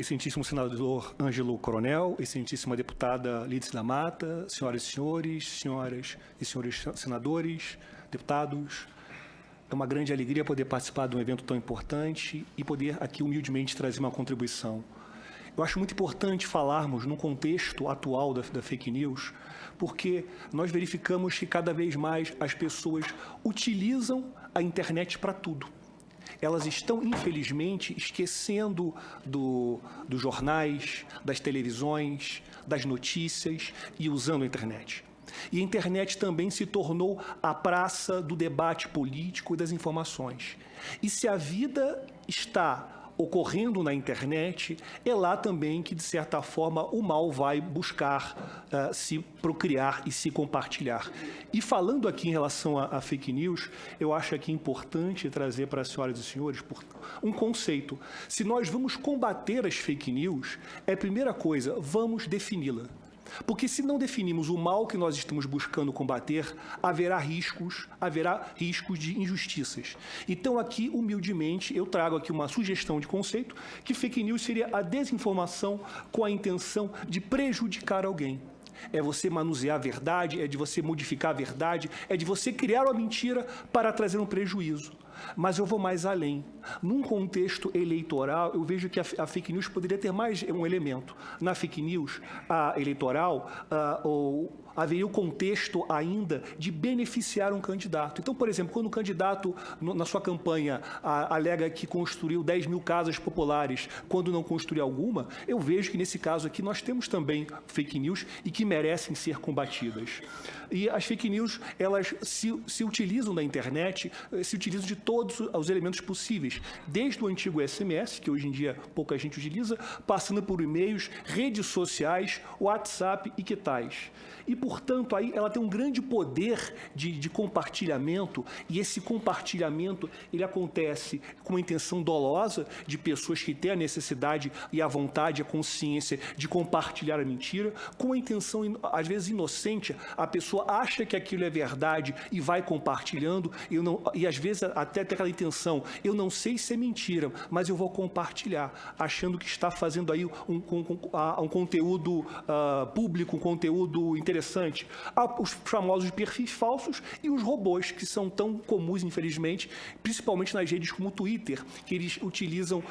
excelentíssimo senador Ângelo Coronel, excelentíssima deputada Lídice da Mata, senhoras e senhores senadores, deputados, é uma grande alegria poder participar de um evento tão importante e poder aqui humildemente trazer uma contribuição. Eu acho muito importante falarmos no contexto atual da fake news, porque nós verificamos que cada vez mais as pessoas utilizam a internet para tudo. Elas estão, infelizmente, esquecendo dos jornais, das televisões, das notícias e usando a internet. E a internet também se tornou a praça do debate político e das informações. E se a vida está ocorrendo na internet, é lá também que, de certa forma, o mal vai buscar se procriar e se compartilhar. E falando aqui em relação a fake news, eu acho aqui importante trazer para as senhoras e senhores um conceito. Se nós vamos combater as fake news, a primeira coisa, vamos defini-la. Porque se não definimos o mal que nós estamos buscando combater, haverá riscos de injustiças. Então, aqui, humildemente, eu trago aqui uma sugestão de conceito, que fake news seria a desinformação com a intenção de prejudicar alguém. É você manusear a verdade, é de você modificar a verdade, é de você criar uma mentira para trazer um prejuízo. Mas eu vou mais além. Num contexto eleitoral, eu vejo que a fake news poderia ter mais um elemento. Na fake news eleitoral, haveria o contexto ainda de beneficiar um candidato. Então, por exemplo, quando o candidato, na sua campanha, alega que construiu 10 mil casas populares, quando não construiu alguma, eu vejo que, nesse caso aqui, nós temos também fake news e que merecem ser combatidas. E as fake news, elas se utilizam da internet, se utilizam de todos os elementos possíveis, desde o antigo SMS, que hoje em dia pouca gente utiliza, passando por e-mails, redes sociais, WhatsApp e que tais. E, portanto, aí ela tem um grande poder de compartilhamento, e esse compartilhamento ele acontece com uma intenção dolosa de pessoas que têm a necessidade e a vontade, a consciência de compartilhar a mentira, com a intenção, às vezes, inocente. A pessoa acha que aquilo é verdade e vai compartilhando, e às vezes até tem aquela intenção, eu não sei se é mentira, mas eu vou compartilhar, achando que está fazendo aí um conteúdo público, um conteúdo interessante. Há os famosos perfis falsos e os robôs, que são tão comuns, infelizmente, principalmente nas redes como o Twitter, que eles utilizam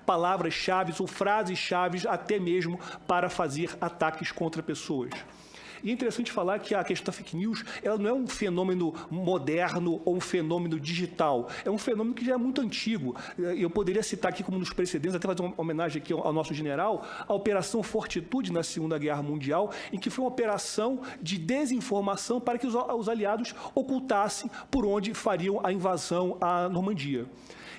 palavras-chave ou frases-chave até mesmo para fazer ataques contra pessoas. E é interessante falar que a questão da fake news ela não é um fenômeno moderno ou um fenômeno digital. É um fenômeno que já é muito antigo. Eu poderia citar aqui como nos precedentes, até fazer uma homenagem aqui ao nosso general, a Operação Fortitude na Segunda Guerra Mundial, em que foi uma operação de desinformação para que os aliados ocultassem por onde fariam a invasão à Normandia.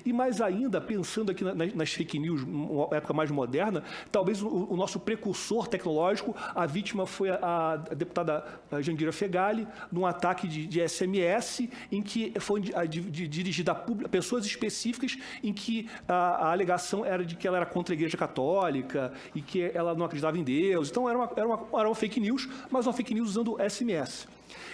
E mais ainda, pensando aqui nas fake news, uma época mais moderna, talvez o nosso precursor tecnológico, a vítima foi a deputada Jandira Fegali, num ataque de SMS, em que foi dirigida a pessoas específicas, em que a alegação era de que ela era contra a Igreja Católica e que ela não acreditava em Deus. Então, era uma fake news, mas uma fake news usando SMS.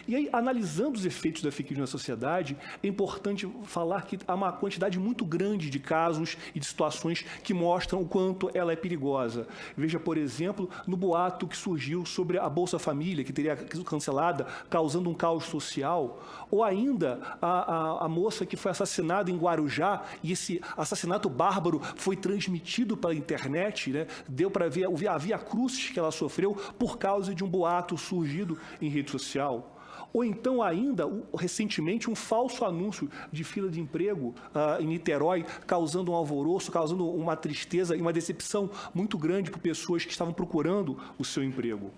E aí, analisando os efeitos da fake news na sociedade, é importante falar que há uma quantidade muito grande de casos e de situações que mostram o quanto ela é perigosa. Veja, por exemplo, no boato que surgiu sobre a Bolsa Família, que teria sido cancelada, causando um caos social, ou ainda a moça que foi assassinada em Guarujá, e esse assassinato bárbaro foi transmitido pela internet, né? Deu para ver a via-crucis que ela sofreu por causa de um boato surgido em rede social. Ou então ainda, recentemente, um falso anúncio de fila de emprego em Niterói, causando um alvoroço, causando uma tristeza e uma decepção muito grande para pessoas que estavam procurando o seu emprego.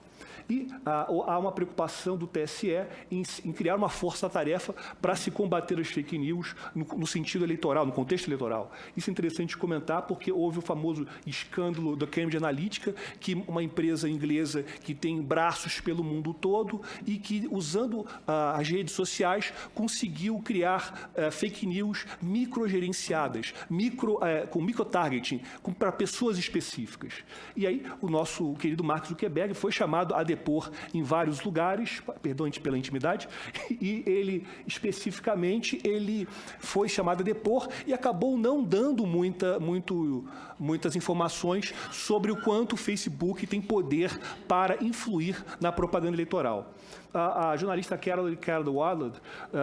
E há uma preocupação do TSE em criar uma força-tarefa para se combater as fake news no sentido eleitoral, no contexto eleitoral. Isso é interessante comentar porque houve o famoso escândalo da Cambridge Analytica, que uma empresa inglesa que tem braços pelo mundo todo e que, usando as redes sociais, conseguiu criar fake news microgerenciadas, com micro-targeting, para pessoas específicas. E aí o nosso querido Mark Zuckerberg foi chamado chamado a depor em vários lugares, perdão pela intimidade, e ele, especificamente, ele foi chamado a depor e acabou não dando muitas informações sobre o quanto o Facebook tem poder para influir na propaganda eleitoral. A jornalista Carol Wallad,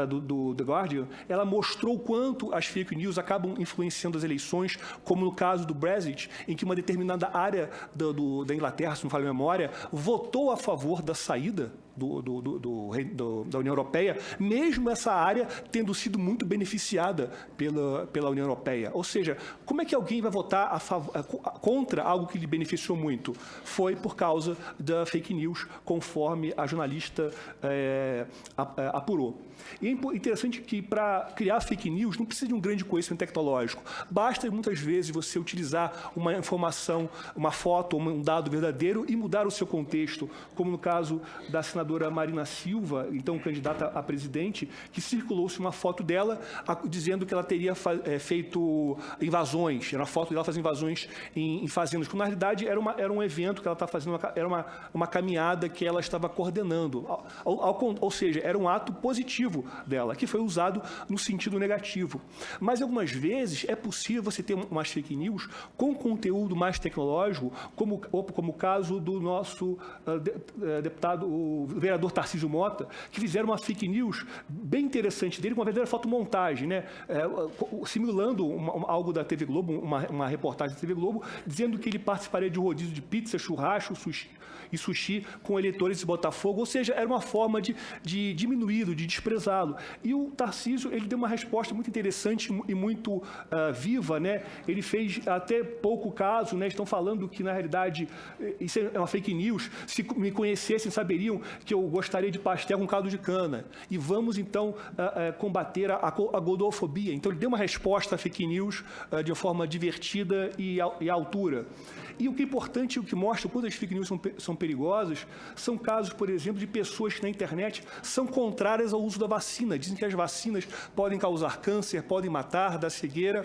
do The Guardian, ela mostrou o quanto as fake news acabam influenciando as eleições, como no caso do Brexit, em que uma determinada área da Inglaterra, se não me falha a memória, votou a favor da saída da União Europeia, mesmo essa área tendo sido muito beneficiada pela União Europeia. Ou seja, como é que alguém vai votar contra algo que lhe beneficiou muito? Foi por causa da fake news, conforme a jornalista apurou. E é interessante que, para criar fake news, não precisa de um grande conhecimento tecnológico. Basta, muitas vezes, você utilizar uma informação, uma foto, um dado verdadeiro e mudar o seu contexto, como no caso da senadora Marina Silva, então candidata a presidente, que circulou-se uma foto dela dizendo que ela teria feito invasões. Era uma foto dela fazendo invasões em fazendas, quando, na realidade, era um evento que ela estava fazendo, era uma caminhada que ela estava coordenando. Ou seja, era um ato positivo dela, que foi usado no sentido negativo. Mas, algumas vezes, é possível você ter umas fake news com conteúdo mais tecnológico, como o caso do nosso deputado, o vereador Tarcísio Mota, que fizeram uma fake news bem interessante dele, com uma verdadeira fotomontagem, né? Simulando algo da TV Globo, uma reportagem da TV Globo, dizendo que ele participaria de um rodízio de pizza, churrasco, sushi com eleitores de Botafogo, ou seja, era uma forma de diminuí-lo, de desprezá-lo. E o Tarcísio, ele deu uma resposta muito interessante e muito viva, né? Ele fez até pouco caso, né? Estão falando que, na realidade, isso é uma fake news. Se me conhecessem, saberiam que eu gostaria de pastel com caldo de cana. E vamos, então, combater a gordofobia. Então, ele deu uma resposta à fake news de uma forma divertida e à altura. E o que é importante, o que mostra quando as fake news são perigosas, são casos, por exemplo, de pessoas que na internet são contrárias ao uso da vacina. Dizem que as vacinas podem causar câncer, podem matar, dar cegueira.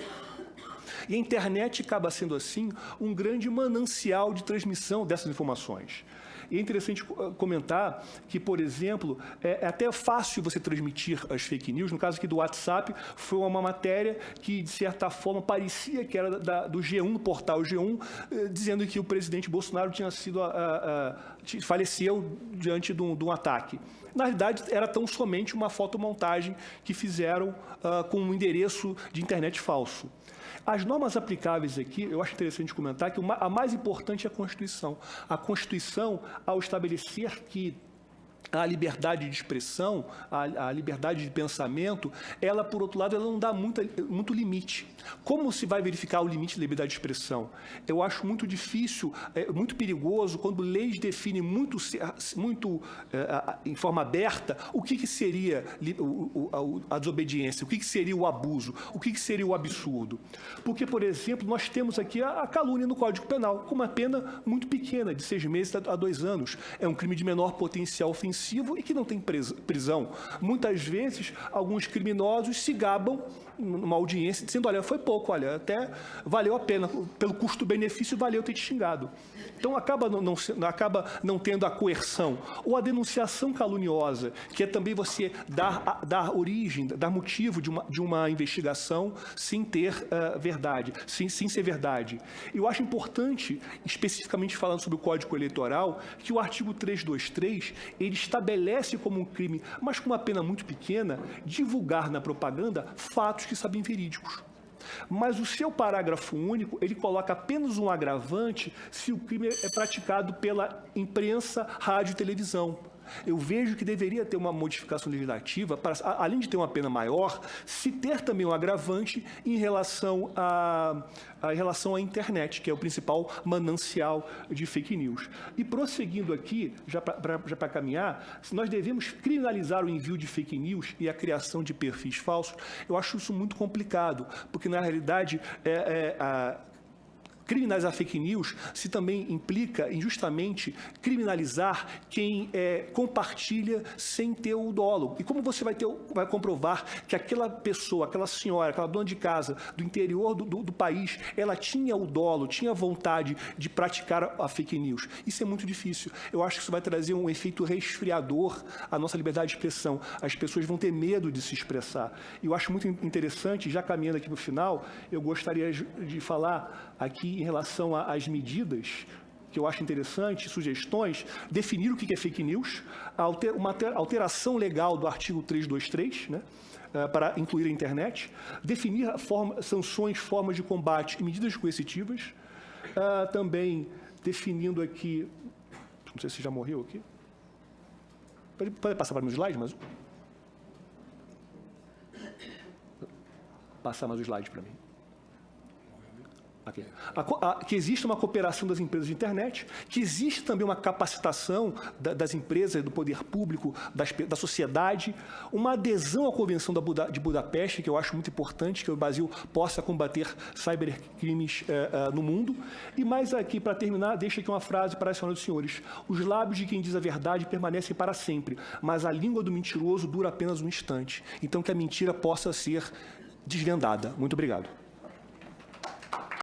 E a internet acaba sendo, assim, um grande manancial de transmissão dessas informações. E é interessante comentar que, por exemplo, é até fácil você transmitir as fake news. No caso aqui do WhatsApp, foi uma matéria que, de certa forma, parecia que era do G1, do portal G1, dizendo que o presidente Bolsonaro tinha sido faleceu diante de um ataque. Na realidade, era tão somente uma fotomontagem que fizeram com um endereço de internet falso. As normas aplicáveis aqui, eu acho interessante comentar que a mais importante é a Constituição. A Constituição, ao estabelecer que a liberdade de expressão, a liberdade de pensamento, ela, por outro lado, ela não dá muito limite. Como se vai verificar o limite da liberdade de expressão? Eu acho muito difícil, muito perigoso, quando leis definem muito em forma aberta o que seria a desobediência, o que seria o abuso, o que seria o absurdo. Porque, por exemplo, nós temos aqui a calúnia no Código Penal, com uma pena muito pequena, de 6 meses a 2 anos. É um crime de menor potencial ofensivo e que não tem prisão. Muitas vezes, alguns criminosos se gabam numa audiência dizendo, olha, foi pouco, olha, até valeu a pena, pelo custo-benefício valeu ter te xingado. Então, acaba não tendo a coerção ou a denunciação caluniosa, que é também você dar origem, dar motivo de uma investigação sem ter verdade, sem ser verdade. Eu acho importante, especificamente falando sobre o Código Eleitoral, que o artigo 323, ele estabelece como um crime, mas com uma pena muito pequena, divulgar na propaganda fatos que sabem verídicos. Mas o seu parágrafo único, ele coloca apenas um agravante se o crime é praticado pela imprensa, rádio e televisão. Eu vejo que deveria ter uma modificação legislativa, para, além de ter uma pena maior, se ter também um agravante em relação à internet, que é o principal manancial de fake news. E prosseguindo aqui, já para caminhar, se nós devemos criminalizar o envio de fake news e a criação de perfis falsos, eu acho isso muito complicado, porque, na realidade, criminalizar fake news se também implica em justamente criminalizar quem compartilha sem ter o dolo. E como você vai comprovar que aquela pessoa, aquela senhora, aquela dona de casa do interior do país, ela tinha o dolo, tinha vontade de praticar a fake news? Isso é muito difícil. Eu acho que isso vai trazer um efeito resfriador à nossa liberdade de expressão. As pessoas vão ter medo de se expressar. E eu acho muito interessante, já caminhando aqui para o final, eu gostaria de falar aqui em relação às medidas que eu acho interessante, sugestões, definir o que é fake news, uma alteração legal do artigo 323, né, para incluir a internet, definir sanções, formas de combate e medidas coercitivas, também definindo aqui, não sei se já morreu aqui, pode passar para o meu slide, mas passar mais o slide para mim. Aqui. Que existe uma cooperação das empresas de internet, que existe também uma capacitação das empresas, do poder público, da sociedade, uma adesão à Convenção de Budapeste, que eu acho muito importante, que o Brasil possa combater cybercrimes no mundo. E mais aqui, para terminar, deixo aqui uma frase para a senhora dos senhores. Os lábios de quem diz a verdade permanecem para sempre, mas a língua do mentiroso dura apenas um instante. Então, que a mentira possa ser desvendada. Muito obrigado.